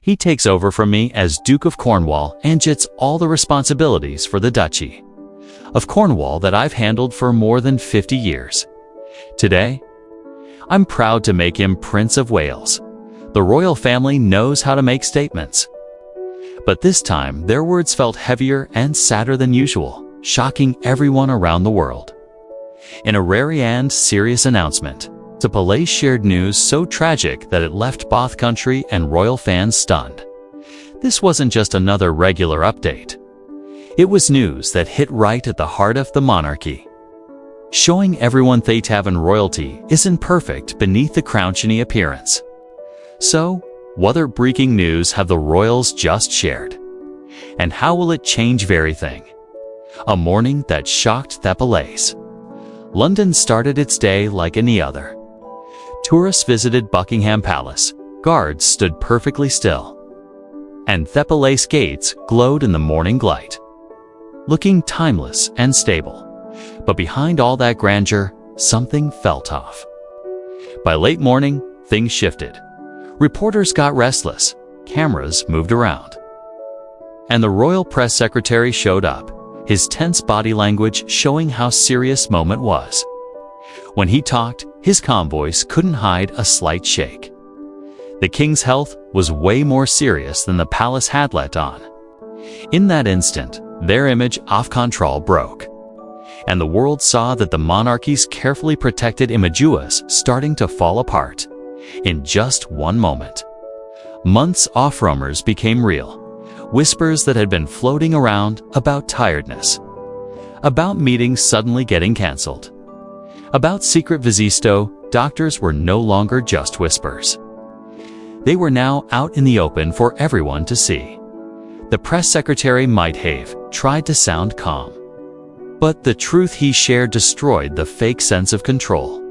He takes over from me as Duke of Cornwall and gets all the responsibilities for the Duchy of Cornwall that I've handled for more than 50 years. Today, I'm proud to make him Prince of Wales. The royal family knows how to make statements. But this time, their words felt heavier and sadder than usual, shocking everyone around the world. In a rare and serious announcement, the Palais shared news so tragic that it left both country and royal fans stunned. This wasn't just another regular update. It was news that hit right at the heart of the monarchy, showing everyone Thetavan royalty isn't perfect beneath the crown-chiny appearance. So, what breaking news have the royals just shared? And how will it change everything? A morning that shocked the Palais. London started its day like any other. Tourists visited Buckingham Palace, guards stood perfectly still, and the Palais gates glowed in the morning light, looking timeless and stable. But behind all that grandeur, something felt off. By late morning, things shifted. Reporters got restless, cameras moved around, and the royal press secretary showed up, his tense body language showing how serious the moment was. When he talked, his calm voice couldn't hide a slight shake. The king's health was way more serious than the palace had let on. In that instant, their image of control broke, and the world saw that the monarchy's carefully protected image was starting to fall apart. In just one moment, months of rumors became real. Whispers that had been floating around about tiredness, about meetings suddenly getting cancelled, about secret visits to doctors were no longer just whispers. They were now out in the open for everyone to see. The press secretary might have tried to sound calm, but the truth he shared destroyed the fake sense of control.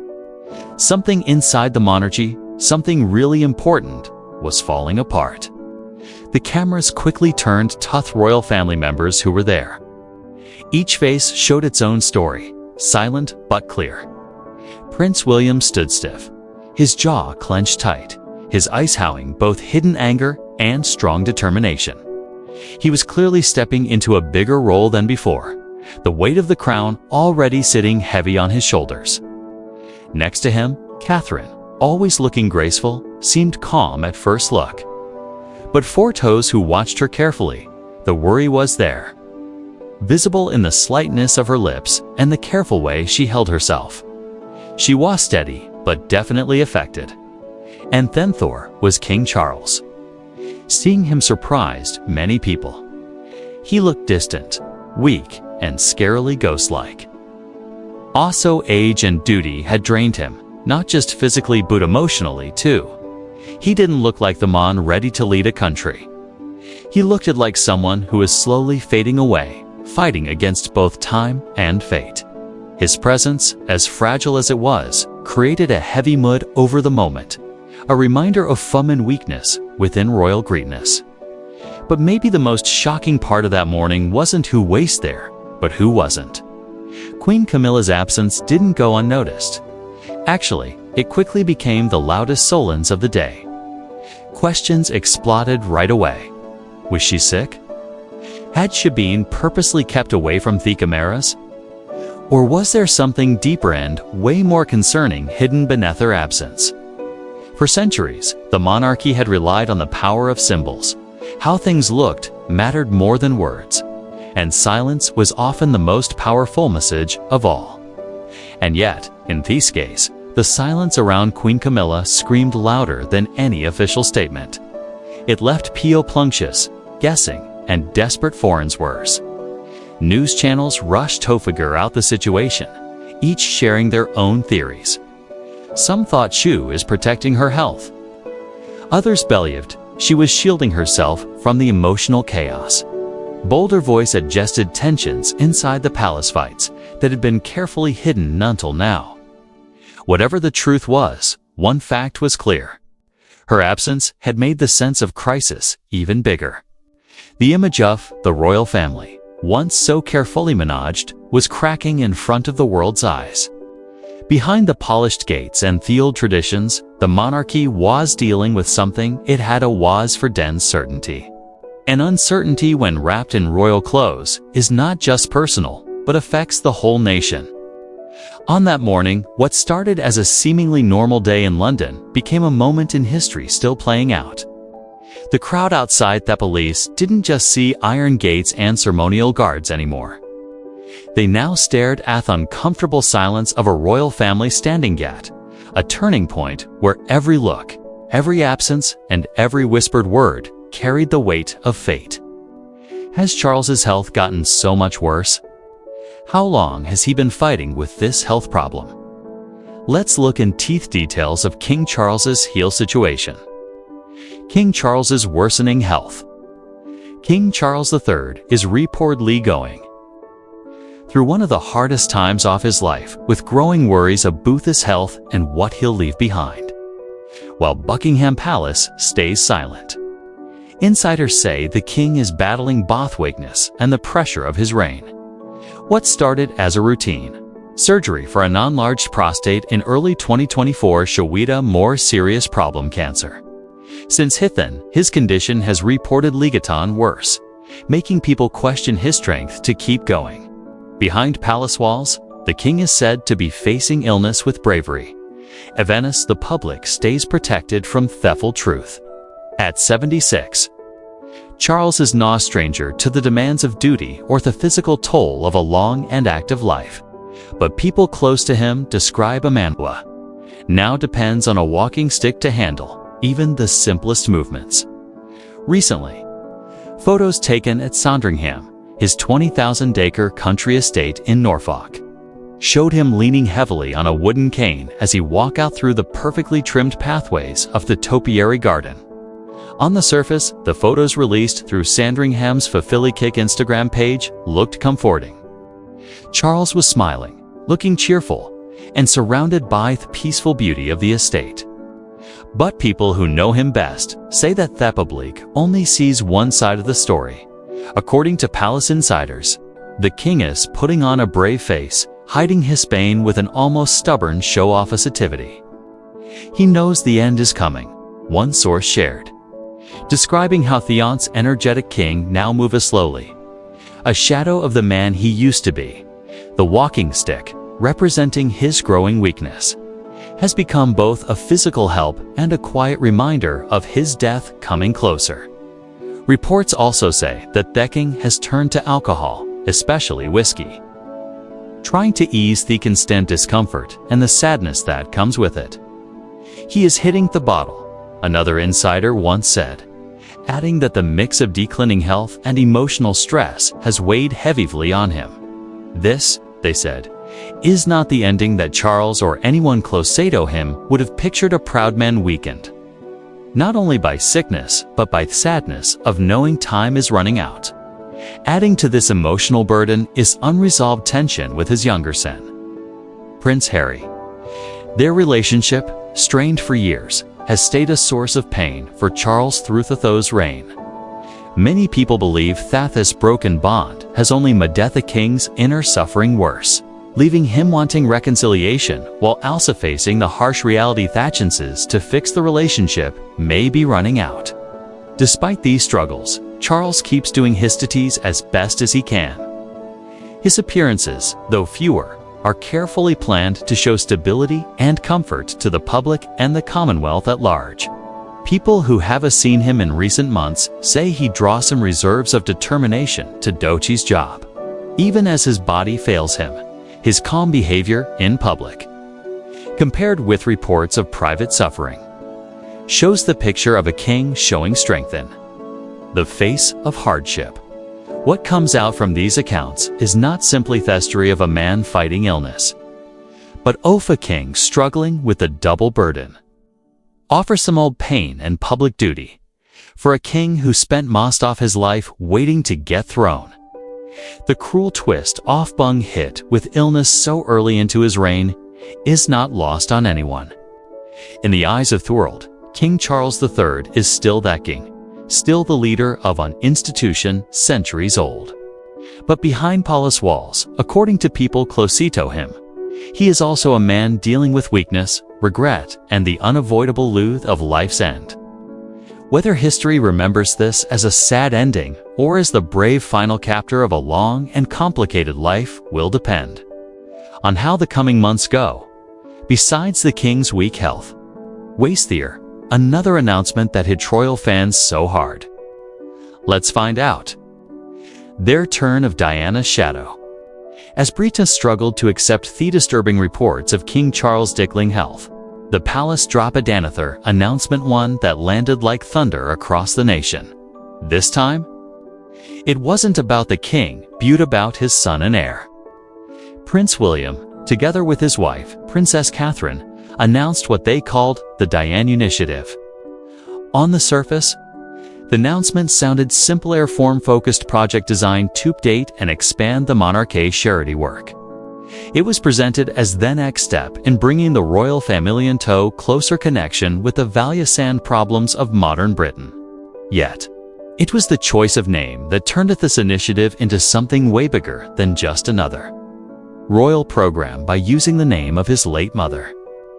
Something inside the monarchy, something really important, was falling apart. The cameras quickly turned to the royal family members who were there. Each face showed its own story, silent but clear. Prince William stood stiff, his jaw clenched tight, his eyes howling both hidden anger and strong determination. He was clearly stepping into a bigger role than before, the weight of the crown already sitting heavy on his shoulders. Next to him, Catherine, always looking graceful, seemed calm at first look. But for those who watched her carefully, the worry was there, visible in the slightness of her lips and the careful way she held herself. She was steady, but definitely affected. And then there was King Charles. Seeing him surprised many people. He looked distant, weak, and scarily ghost-like. Also, age and duty had drained him, not just physically but emotionally too. He didn't look like the man ready to lead a country. He looked like someone who was slowly fading away, fighting against both time and fate. His presence, as fragile as it was, created a heavy mood over the moment, a reminder of fum and weakness within royal greatness. But maybe the most shocking part of that morning wasn't who was there, but who wasn't. Queen Camilla's absence didn't go unnoticed. Actually, it quickly became the loudest solace of the day. Questions exploded right away. Was she sick? Had she been purposely kept away from the cameras? Or was there something deeper and way more concerning hidden beneath her absence? For centuries, the monarchy had relied on the power of symbols. How things looked mattered more than words, and silence was often the most powerful message of all. And yet, in this case, the silence around Queen Camilla screamed louder than any official statement. It left people clunchious, guessing, and desperate for answers. News channels rushed to figure out the situation, each sharing their own theories. Some thought she was protecting her health. Others believed she was shielding herself from the emotional chaos. Bolder voice adjusted tensions inside the palace fights that had been carefully hidden until now. Whatever the truth was, one fact was clear. Her absence had made the sense of crisis even bigger. The image of the royal family, once so carefully managed, was cracking in front of the world's eyes. Behind the polished gates and theold traditions, the monarchy was dealing with something it had a was for dense certainty. An uncertainty when wrapped in royal clothes is not just personal, but affects the whole nation. On that morning, what started as a seemingly normal day in London became a moment in history still playing out. The crowd outside the police didn't just see iron gates and ceremonial guards anymore. They now stared at the uncomfortable silence of a royal family standing at a turning point where every look, every absence, and every whispered word carried the weight of fate. Has Charles's health gotten so much worse? How long has he been fighting with this health problem? Let's look in details of King Charles's health situation. King Charles's worsening health. King Charles III is reportedly going through one of the hardest times of his life, with growing worries of both his health and what he'll leave behind, while Buckingham Palace stays silent. Insiders say the king is battling both weakness and the pressure of his reign. What started as a routine surgery for a non-large prostate in early 2024 showed a more serious problem: cancer. Since then, his condition has reportedly gotten worse, making people question his strength to keep going. Behind palace walls, the king is said to be facing illness with bravery. Evenness the public stays protected from the truth. At 76, Charles is no stranger to the demands of duty or the physical toll of a long and active life. But people close to him describe a man who now depends on a walking stick to handle even the simplest movements. Recently, photos taken at Sandringham, his 20,000-acre country estate in Norfolk, showed him leaning heavily on a wooden cane as he walked out through the perfectly trimmed pathways of the topiary garden. On the surface, the photos released through Sandringham's Kick Instagram page looked comforting. Charles was smiling, looking cheerful, and surrounded by the peaceful beauty of the estate. But people who know him best say that the public only sees one side of the story. According to palace insiders, the king is putting on a brave face, hiding his pain with an almost stubborn show-off activity. He knows the end is coming, one source shared, describing how Theon's energetic king now moves slowly, a shadow of the man he used to be. The walking stick, representing his growing weakness, has become both a physical help and a quiet reminder of his death coming closer. Reports also say that the king has turned to alcohol, especially whiskey, trying to ease the constant discomfort and the sadness that comes with it. He is hitting the bottle, another insider once said, adding that the mix of declining health and emotional stress has weighed heavily on him. This, they said, is not the ending that Charles or anyone close to him would have pictured. A proud man weakened, not only by sickness, but by the sadness of knowing time is running out. Adding to this emotional burden is unresolved tension with his younger son, Prince Harry. Their relationship, strained for years, has stayed a source of pain for Charles through Theo's reign. Many people believe that this broken bond has only made the king's inner suffering worse, leaving him wanting reconciliation while also facing the harsh reality that chances to fix the relationship may be running out. Despite these struggles, Charles keeps doing his duties as best as he can. His appearances, though fewer, are carefully planned to show stability and comfort to the public and the Commonwealth at large. People who have seen him in recent months say he draws some reserves of determination to do his job. Even as his body fails him, his calm behavior in public, compared with reports of private suffering, shows the picture of a king showing strength in the face of hardship. What comes out from these accounts is not simply the story of a man fighting illness, but of a king struggling with a double burden. Offer some old pain and public duty for a king who spent most of his life waiting to get thrown. The cruel twist of being hit with illness so early into his reign is not lost on anyone. In the eyes of the world, King Charles III is still that king, still the leader of an institution centuries old. But behind palace walls, according to people close to him, He is also a man dealing with weakness, regret, and the unavoidable loath of life's end. Whether history remembers this as a sad ending or as the brave final chapter of a long and complicated life will depend on how the coming months go. Besides the king's weak health, there another announcement that hit royal fans so hard. Let's find out. Their turn of Diana's shadow. As Brita struggled to accept the disturbing reports of King Charles' declining health, the palace dropped a Danather announcement, one that landed like thunder across the nation. This time, it wasn't about the king, but about his son and heir. Prince William, together with his wife, Princess Catherine, announced what they called the Diana Initiative. On the surface, the announcement sounded simple: a reform-focused project designed to update and expand the monarchy's charity work. It was presented as the next step in bringing the royal family into closer connection with the values and problems of modern Britain. Yet, it was the choice of name that turned this initiative into something way bigger than just another royal program. By using the name of his late mother,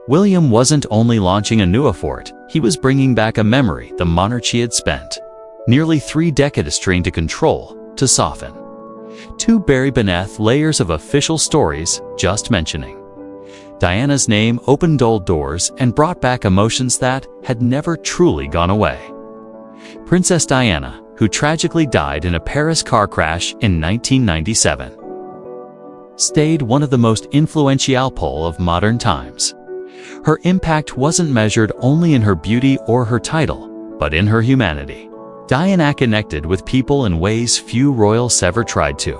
William wasn't only launching a new effort, he was bringing back a memory the monarchy had spent nearly 3 decades trying to control, to soften, to bury beneath layers of official stories. Just mentioning Diana's name opened old doors and brought back emotions that had never truly gone away. Princess Diana, who tragically died in a Paris car crash in 1997, stayed one of the most influential people of modern times. Her impact wasn't measured only in her beauty or her title, but in her humanity. Diana connected with people in ways few royals ever tried to.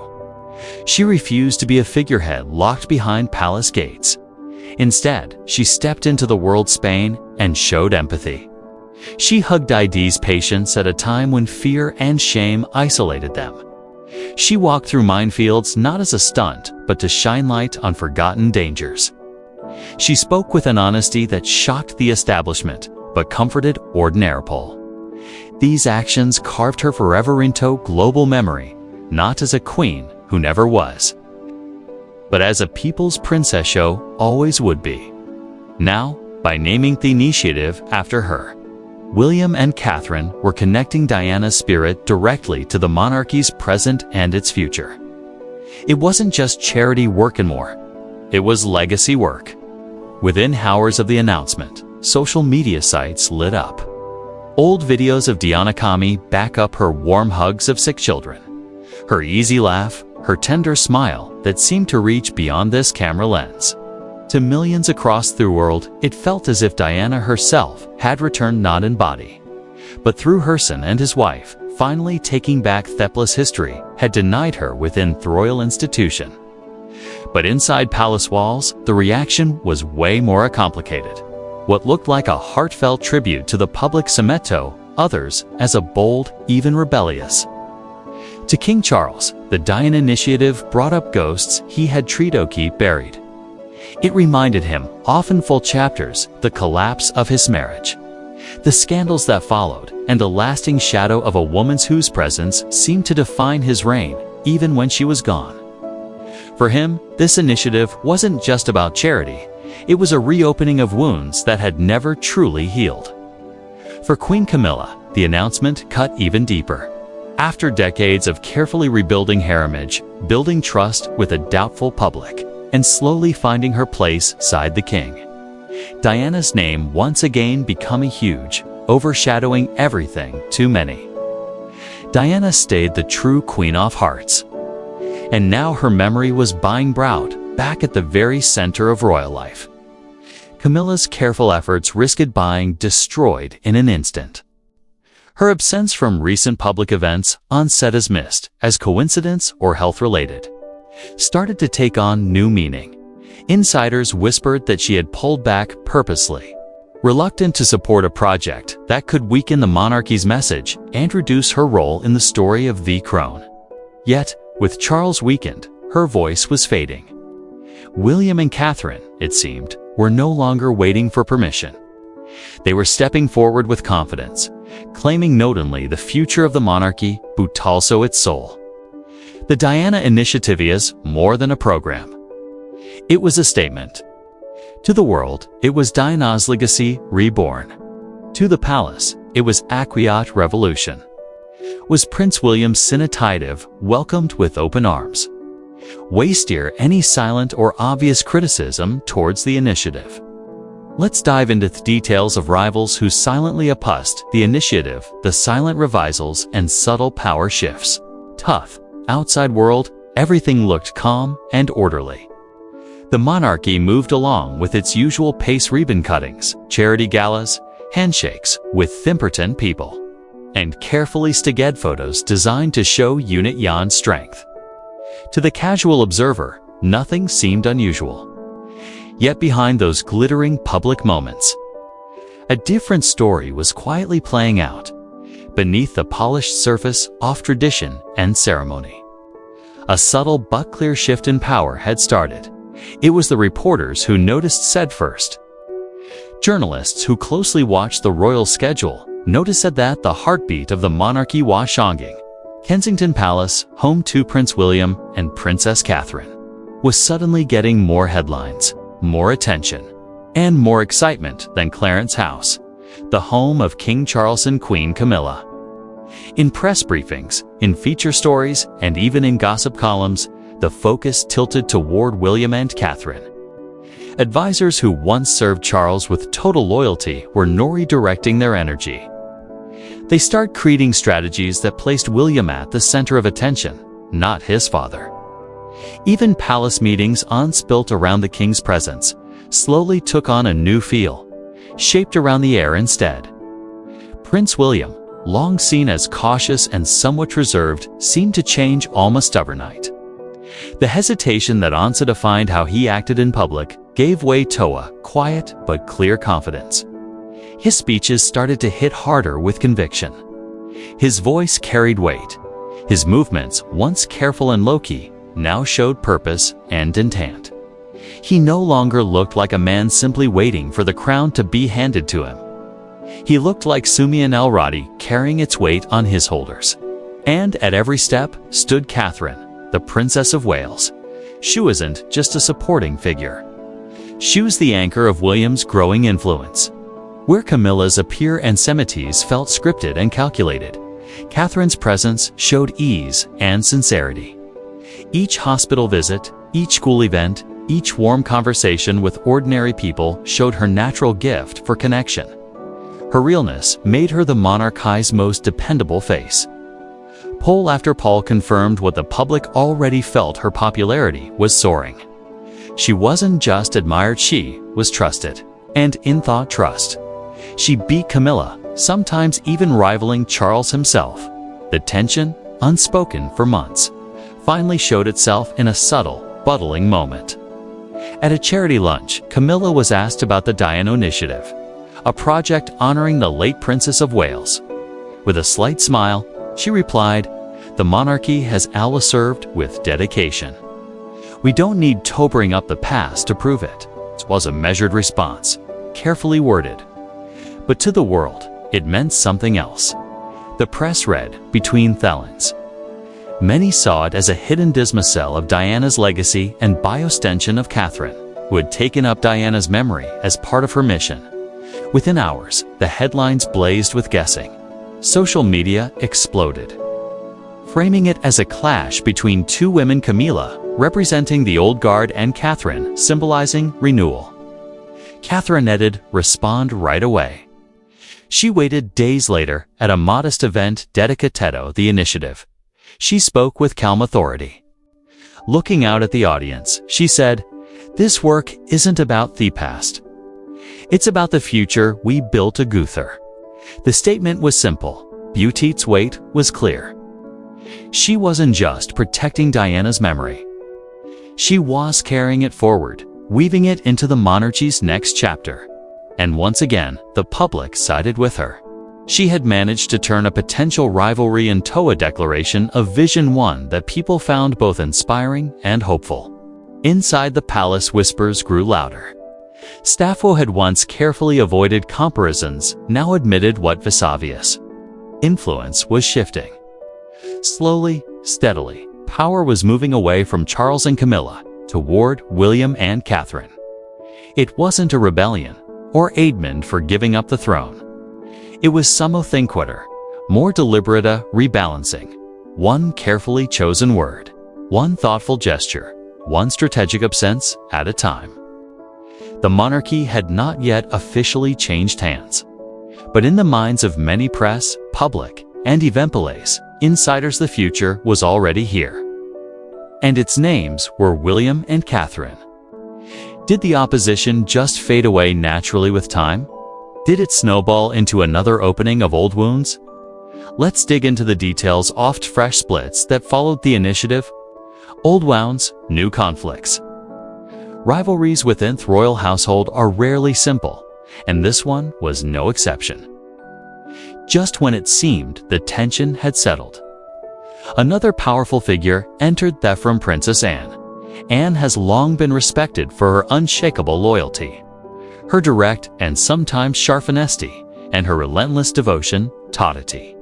She refused to be a figurehead locked behind palace gates. Instead, she stepped into the world's pain and showed empathy. She hugged ID's patients at a time when fear and shame isolated them. She walked through minefields not as a stunt, but to shine light on forgotten dangers. She spoke with an honesty that shocked the establishment, but comforted ordinary people. These actions carved her forever into global memory, not as a queen who never was, but as a people's princess show always would be. Now, by naming the initiative after her, William and Catherine were connecting Diana's spirit directly to the monarchy's present and its future. It wasn't just charity work anymore, it was legacy work. Within hours of the announcement, social media sites lit up. Old videos of Diana Kami back up her warm hugs of sick children, her easy laugh, her tender smile that seemed to reach beyond this camera lens. To millions across the world, it felt as if Diana herself had returned not in body, but through her son and his wife, finally taking back Theplis history had denied her within the royal institution. But inside palace walls, the reaction was way more complicated. What looked like a heartfelt tribute to the public Semeto, others as a bold, even rebellious. To King Charles, the Diana Initiative brought up ghosts he had tried to keep buried. It reminded him, often full chapters, the collapse of his marriage, the scandals that followed, and the lasting shadow of a woman whose presence seemed to define his reign, even when she was gone. For him, this initiative wasn't just about charity. It was a reopening of wounds that had never truly healed. For Queen Camilla, the announcement cut even deeper. After decades of carefully rebuilding her image, building trust with a doubtful public, and slowly finding her place beside the king, Diana's name once again becoming huge, overshadowing everything too many. Diana stayed the true Queen of Hearts, and now her memory was being brought back at the very center of royal life. Camilla's careful efforts risked being destroyed in an instant. Her absence from recent public events, on set as missed, as coincidence or health-related, started to take on new meaning. Insiders whispered that she had pulled back purposely, reluctant to support a project that could weaken the monarchy's message and reduce her role in the story of the crown. Yet, with Charles weakened, her voice was fading. William and Catherine, it seemed, were no longer waiting for permission. They were stepping forward with confidence, claiming not only the future of the monarchy, but also its soul. The Diana Initiative is more than a program. It was a statement. To the world, it was Diana's legacy reborn. To the palace, it was Acquiat revolution. Was Prince William's Sinitiative welcomed with open arms? We steer any silent or obvious criticism towards the initiative. Let's dive into the details of rivals who silently opposed the initiative, the silent revisals, and subtle power shifts. Tough, outside world, everything looked calm and orderly. The monarchy moved along with its usual pace, ribbon cuttings, charity galas, handshakes with important people, and carefully staged photos designed to show unit Jan's strength. To the casual observer, nothing seemed unusual. Yet behind those glittering public moments, a different story was quietly playing out, beneath the polished surface of tradition and ceremony. A subtle but clear shift in power had started. It was the reporters who noticed said first. Journalists who closely watched the royal schedule noticed that the heartbeat of the monarchy was changing. Kensington Palace, home to Prince William and Princess Catherine, was suddenly getting more headlines, more attention, and more excitement than Clarence House, the home of King Charles and Queen Camilla. In press briefings, in feature stories, and even in gossip columns, the focus tilted toward William and Catherine. Advisors who once served Charles with total loyalty were now redirecting their energy. They start creating strategies that placed William at the center of attention, not his father. Even palace meetings built around the king's presence slowly took on a new feel, shaped around the heir instead. Prince William, long seen as cautious and somewhat reserved, seemed to change almost overnight. The hesitation that once defined how he acted in public gave way to a quiet but clear confidence. His speeches started to hit harder with conviction. His voice carried weight. His movements, once careful and low-key, now showed purpose and intent. He no longer looked like a man simply waiting for the crown to be handed to him. He looked like Sumian el-Radi carrying its weight on his shoulders. And at every step stood Catherine, the Princess of Wales. She wasn't just a supporting figure. She was the anchor of William's growing influence. Where Camilla's anxieties felt scripted and calculated, Catherine's presence showed ease and sincerity. Each hospital visit, each school event, each warm conversation with ordinary people showed her natural gift for connection. Her realness made her the monarchy's most dependable face. Poll after poll confirmed what the public already felt: her popularity was soaring. She wasn't just admired, she was trusted. And in thought trust, she beat Camilla, sometimes even rivaling Charles himself. The tension, unspoken for months, finally showed itself in a subtle, bubbling moment. At a charity lunch, Camilla was asked about the Diana Initiative, a project honoring the late Princess of Wales. With a slight smile, she replied, "The monarchy has always served with dedication. We don't need to bring up the past to prove it." It was a measured response, carefully worded. But to the world, it meant something else. The press read between the lines. Many saw it as a hidden dismissal of Diana's legacy and biostension of Catherine, who had taken up Diana's memory as part of her mission. Within hours, the headlines blazed with guessing. Social media exploded, framing it as a clash between two women: Camilla, representing the old guard, and Catherine, symbolizing renewal. Catherine didn't respond right away. She waited days later at a modest event dedicated to the initiative. She spoke with calm authority. Looking out at the audience, she said, "This work isn't about the past. It's about the future we built together." The statement was simple. Beauty's weight was clear. She wasn't just protecting Diana's memory. She was carrying it forward, weaving it into the monarchy's next chapter. And once again, the public sided with her. She had managed to turn a potential rivalry into a declaration of vision, one that people found both inspiring and hopeful. Inside the palace, whispers grew louder. Staff who had once carefully avoided comparisons now admitted what was obvious. Influence was shifting. Slowly, steadily, power was moving away from Charles and Camilla toward William and Catherine. It wasn't a rebellion or aidment for giving up the throne. It was something quicker, more deliberate, a rebalancing. One carefully chosen word, one thoughtful gesture, one strategic absence at a time. The monarchy had not yet officially changed hands. But in the minds of many press, public, and eventuales, insiders, the future was already here. And its names were William and Catherine. Did the opposition just fade away naturally with time? Did it snowball into another opening of old wounds? Let's dig into the details. Oft fresh splits that followed the initiative. Old wounds, new conflicts. Rivalries within the royal household are rarely simple, and this one was no exception. Just when it seemed the tension had settled, another powerful figure entered, that from Princess Anne. Anne has long been respected for her unshakable loyalty, her direct and sometimes sharp honesty, and her relentless devotion to authority.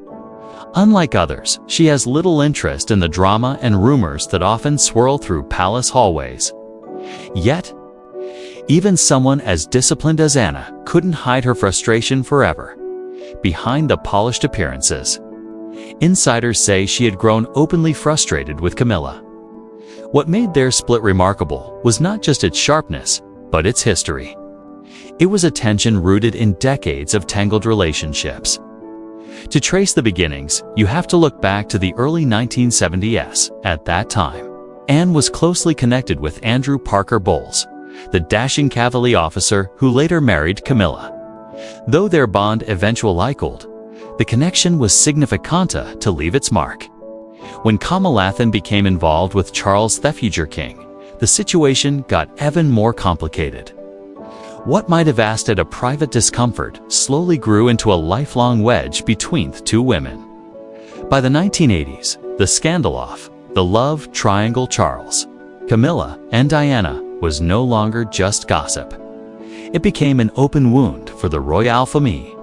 Unlike others, she has little interest in the drama and rumors that often swirl through palace hallways. Yet, even someone as disciplined as Anna couldn't hide her frustration forever. Behind the polished appearances, insiders say she had grown openly frustrated with Camilla. What made their split remarkable was not just its sharpness, but its history. It was a tension rooted in decades of tangled relationships. To trace the beginnings, you have to look back to the early 1970s. At that time, Anne was closely connected with Andrew Parker Bowles, the dashing cavalry officer who later married Camilla. Though their bond eventually cooled, the connection was significant to leave its mark. When Camilla became involved with Charles the future king, the situation got even more complicated. What might have started a private discomfort slowly grew into a lifelong wedge between the two women. By the 1980s, the scandal of the love triangle Charles, Camilla, and Diana was no longer just gossip. It became an open wound for the royal family.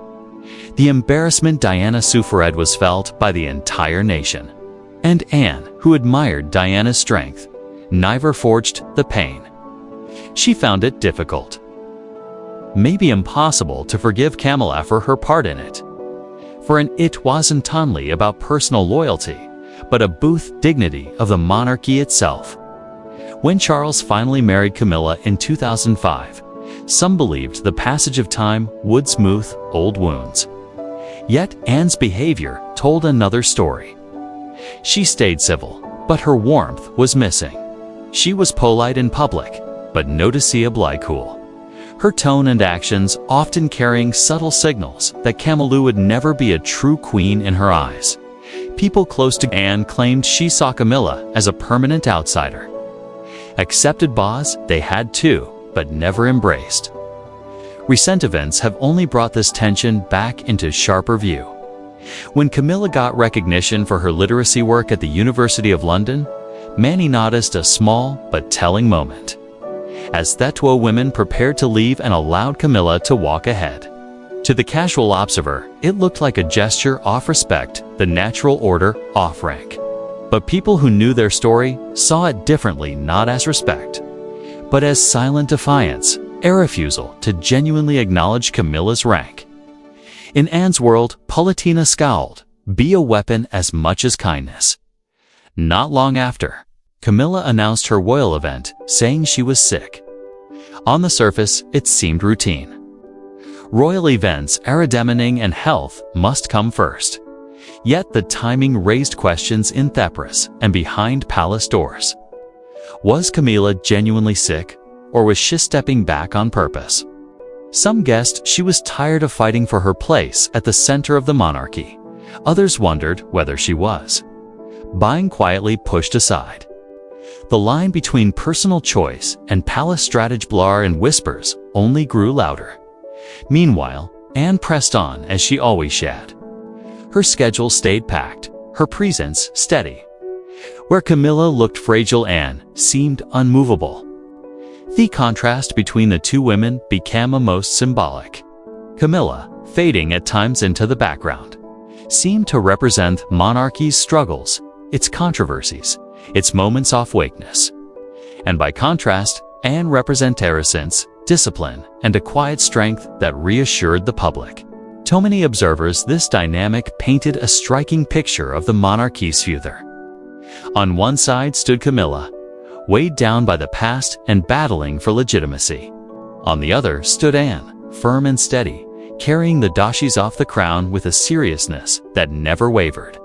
The embarrassment Diana suffered was felt by the entire nation. And Anne, who admired Diana's strength, never forged the pain. She found it difficult, maybe impossible, to forgive Camilla for her part in it. For it wasn't only about personal loyalty, but a both dignity of the monarchy itself. When Charles finally married Camilla in 2005, some believed the passage of time would smooth old wounds. Yet Anne's behavior told another story. She stayed civil, but her warmth was missing. She was polite in public, but noticeably cool. Her tone and actions often carrying subtle signals that Camilla would never be a true queen in her eyes. People close to Anne claimed she saw Camilla as a permanent outsider. Accepted boss they had too, but never embraced. Recent events have only brought this tension back into sharper view. When Camilla got recognition for her literacy work at the University of London, many noticed a small but telling moment. As that two women prepared to leave and allowed Camilla to walk ahead. To the casual observer, it looked like a gesture of respect, the natural order of rank. But people who knew their story saw it differently, not as respect, but as silent defiance, a refusal to genuinely acknowledge Camilla's rank. In Anne's world, Politina scowled, be a weapon as much as kindness. Not long after, Camilla announced her royal event, saying she was sick. On the surface, it seemed routine. Royal events, aerodemonic and health must come first. Yet the timing raised questions in Thepris and behind palace doors. Was Camilla genuinely sick, or was she stepping back on purpose? Some guessed she was tired of fighting for her place at the center of the monarchy. Others wondered whether she was being quietly pushed aside. The line between personal choice and palace strategy blurred, and whispers only grew louder. Meanwhile, Anne pressed on as she always had. Her schedule stayed packed, her presence steady. Where Camilla looked fragile, Anne seemed unmovable. The contrast between the two women became most symbolic. Camilla, fading at times into the background, seemed to represent monarchy's struggles, its controversies, its moments of weakness. And by contrast, Anne represented discipline and a quiet strength that reassured the public. To many observers, this dynamic painted a striking picture of the monarchy's future. On one side stood Camilla, weighed down by the past and battling for legitimacy. On the other stood Anne, firm and steady, carrying the duchies off the crown with a seriousness that never wavered.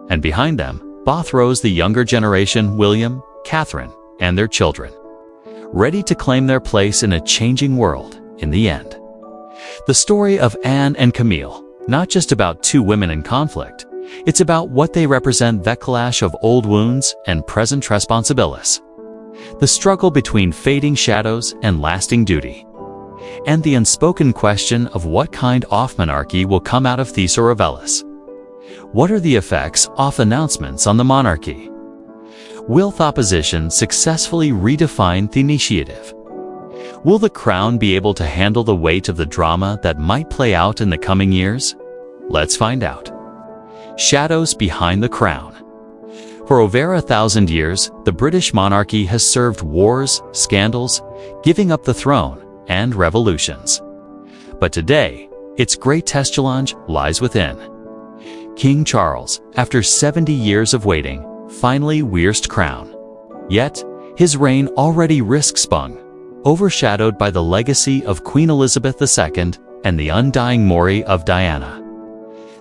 And behind them, both rose the younger generation, William, Catherine, and their children, ready to claim their place in a changing world in the end. The story of Anne and Camille, not just about two women in conflict, it's about what they represent: that clash of old wounds and present responsibilities. The struggle between fading shadows and lasting duty. And the unspoken question of what kind of monarchy will come out of Thesaurus. What are the effects of announcements on the monarchy? Will the opposition successfully redefine the initiative? Will the crown be able to handle the weight of the drama that might play out in the coming years? Let's find out. Shadows behind the crown. For over 1,000 years, the British monarchy has served wars, scandals, giving up the throne, and revolutions. But today, its great test challenge lies within. King Charles, after 70 years of waiting, finally wears the crown. Yet, his reign already risks being overshadowed by the legacy of Queen Elizabeth II and the undying memory of Diana,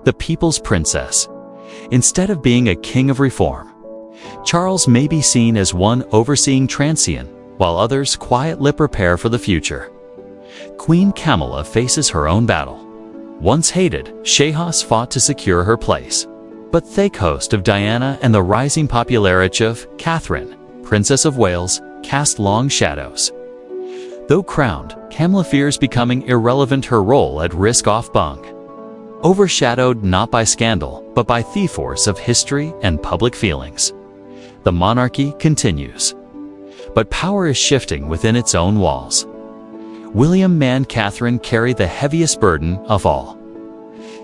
the people's princess. Instead of being a king of reform, Charles may be seen as one overseeing transient, while others quietly prepare for the future. Queen Camilla faces her own battle. Once hated, she has fought to secure her place. But the host of Diana and the rising popularity of Catherine, Princess of Wales, cast long shadows. Though crowned, Camilla fears becoming irrelevant, her role at risk of being overshadowed not by scandal, but by the force of history and public feelings. The monarchy continues, but power is shifting within its own walls. William and Catherine carry the heaviest burden of all.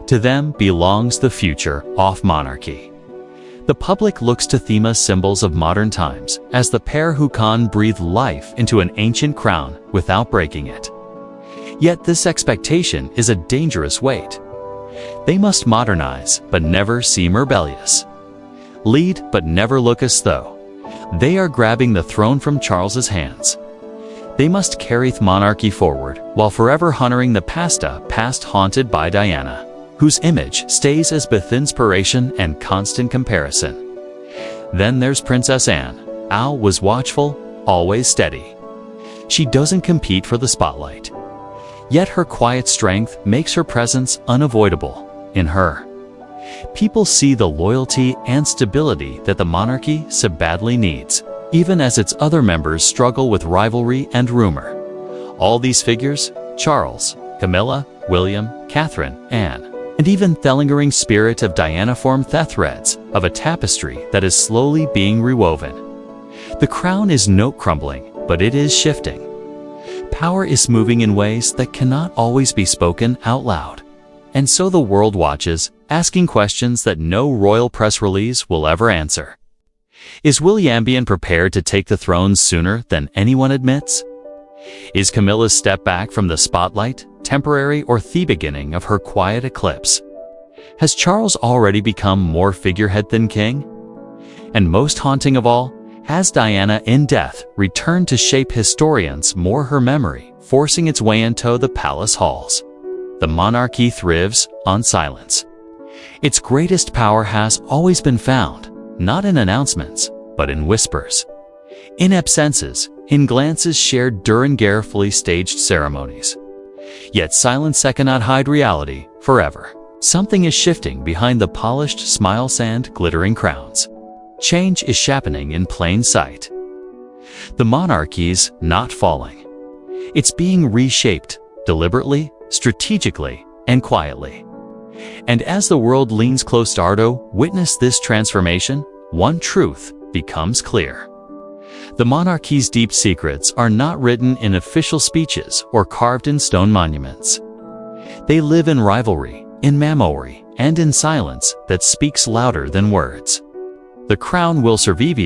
To them belongs the future of monarchy. The public looks to them as symbols of modern times, as the pair who can breathe life into an ancient crown without breaking it. Yet this expectation is a dangerous weight. They must modernize, but never seem rebellious. Lead, but never look as though they are grabbing the throne from Charles's hands. They must carry the monarchy forward, while forever honoring the past haunted by Diana, whose image stays as both inspiration and constant comparison. Then there's Princess Anne. Al was watchful, always steady. She doesn't compete for the spotlight. Yet her quiet strength makes her presence unavoidable. In her, people see the loyalty and stability that the monarchy so badly needs, even as its other members struggle with rivalry and rumor. All these figures, Charles, Camilla, William, Catherine, Anne, and even the lingering spirit of Diana, form the threads of a tapestry that is slowly being rewoven. The crown is not crumbling, but it is shifting. Power is moving in ways that cannot always be spoken out loud. And so the world watches, asking questions that no royal press release will ever answer. Is William prepared to take the throne sooner than anyone admits? Is Camilla's step back from the spotlight temporary, or the beginning of her quiet eclipse? Has Charles already become more figurehead than king? And most haunting of all, has Diana in death returned to shape historians more her memory, forcing its way into the palace halls? The monarchy thrives on silence. Its greatest power has always been found, not in announcements, but in whispers, in absences, in glances shared during carefully staged ceremonies. Yet silence cannot hide reality forever. Something is shifting behind the polished smiles and glittering crowns. Change is happening in plain sight. The monarchy's not falling. It's being reshaped, deliberately, strategically, and quietly. And as the world leans close to witness this transformation, one truth becomes clear. The monarchy's deep secrets are not written in official speeches or carved in stone monuments. They live in rivalry, in memory, and in silence that speaks louder than words. The crown will survive,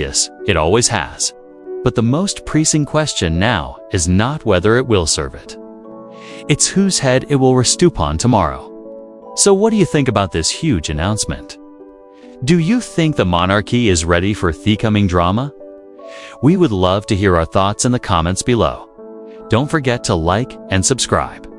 it always has. But the most pressing question now is not whether it will serve it. It's whose head it will rest upon tomorrow. So what do you think about this huge announcement? Do you think the monarchy is ready for the coming drama? We would love to hear our thoughts in the comments below. Don't forget to like and subscribe.